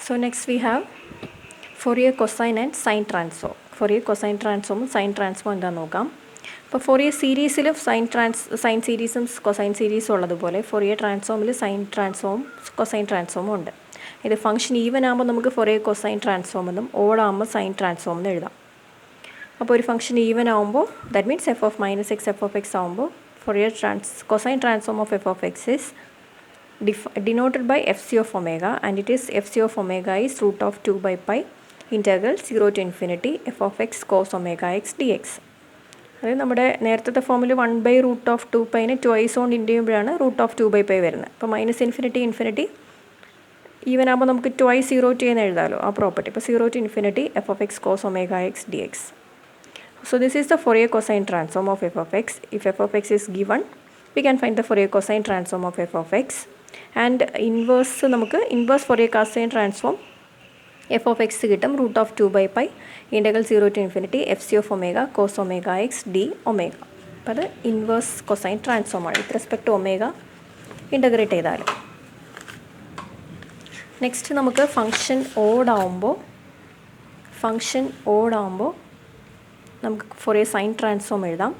So next we have Fourier cosine and sine transform. Fourier cosine transform, sine transform എന്താണെന്ന് നോക്കാം. ഇപ്പോൾ Fourier സീരീസിൽ sign സീരീസും cosine സീരീസും ഉള്ളതുപോലെ Fourier ട്രാൻസ്ഫോമിൽ സൈൻ ട്രാൻസ്ഫോം കൊസൈൻ ട്രാൻസ്ഫോമും ഉണ്ട്. ഇത് ഫംഗ്ഷൻ ഈവൻ ആകുമ്പോൾ നമുക്ക് Fourier കൊസൈൻ ട്രാൻസ്ഫോം എന്നും ഓഡ് ആകുമ്പോൾ സൈൻ ട്രാൻസ്ഫോം എന്ന് എഴുതാം. അപ്പോൾ ഒരു ഫംഗ്ഷൻ ഈവൻ ആകുമ്പോൾ that means F of minus X F of X ആകുമ്പോൾ Fourier cosine transform of f of x is denoted by fc of omega, and it is fc of omega is root of 2 by pi integral 0 to infinity f of x cos omega x dx. അതായത് നമ്മുടെ നേരത്തെ ഫോമിൽ 1 by root of 2 പൈനെ twice കൊണ്ട് into ചെയ്യുമ്പോഴാണ് root of 2 by pi വരുന്നത്. അപ്പോൾ minus infinity even ആകുമ്പോൾ നമുക്ക് ട്വൈസ് 0 to എന്ന് എഴുതാമല്ലോ ആ പ്രോപ്പർട്ടി. ഇപ്പോൾ 0 to infinity f of x cos omega x dx. So this is the Fourier cosine transform of f of x. If f of x is given, we can find the Fourier cosine transform of f of x. And നമുക്ക് inverse Fourier cosine transform f of x കിട്ടും root of 2 by pi integral 0 to infinity f c of omega cos omega x d omega. അപ്പോൾ അത് inverse cosine transform ആണ് with respect to omega integrate ചെയ്താൽ. Next നമുക്ക് function ഓടാകുമ്പോൾ നമുക്ക് Fourier sine transform എഴുതാം.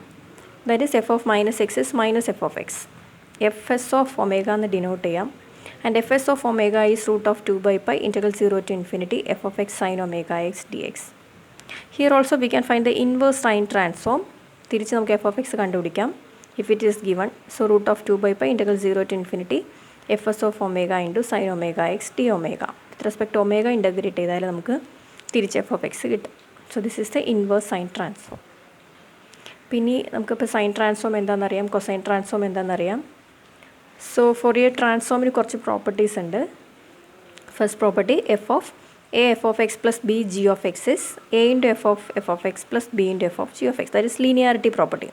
That is f of minus x is minus f of x. F s of omega എന്ന് denote ചെയ്യാം. And F s of omega is root of 2 by pi integral 0 to infinity f of x sine omega x d x. Here also we can find the inverse sine transform. തിരിച്ച് നമുക്ക് f of x കണ്ടുപിടിക്കാം if it is given. So root of 2 by pi integral 0 to infinity f s of omega into sine omega x d omega. With respect to omega integrate ചെയ്താൽ നമുക്ക് തിരിച്ച് F of X കിട്ടും. So this is the inverse sine transform. പിന്നെ നമുക്കിപ്പോൾ sine transform എന്താണെന്നറിയാം, cosine transform എന്താണെന്നറിയാം. So Fourier ട്രാൻസ്ഫോമിന് കുറച്ച് പ്രോപ്പർട്ടീസ് ഉണ്ട്. First property F of X plus B G of X is A into F of X plus B into F of G of X. That is linearity property.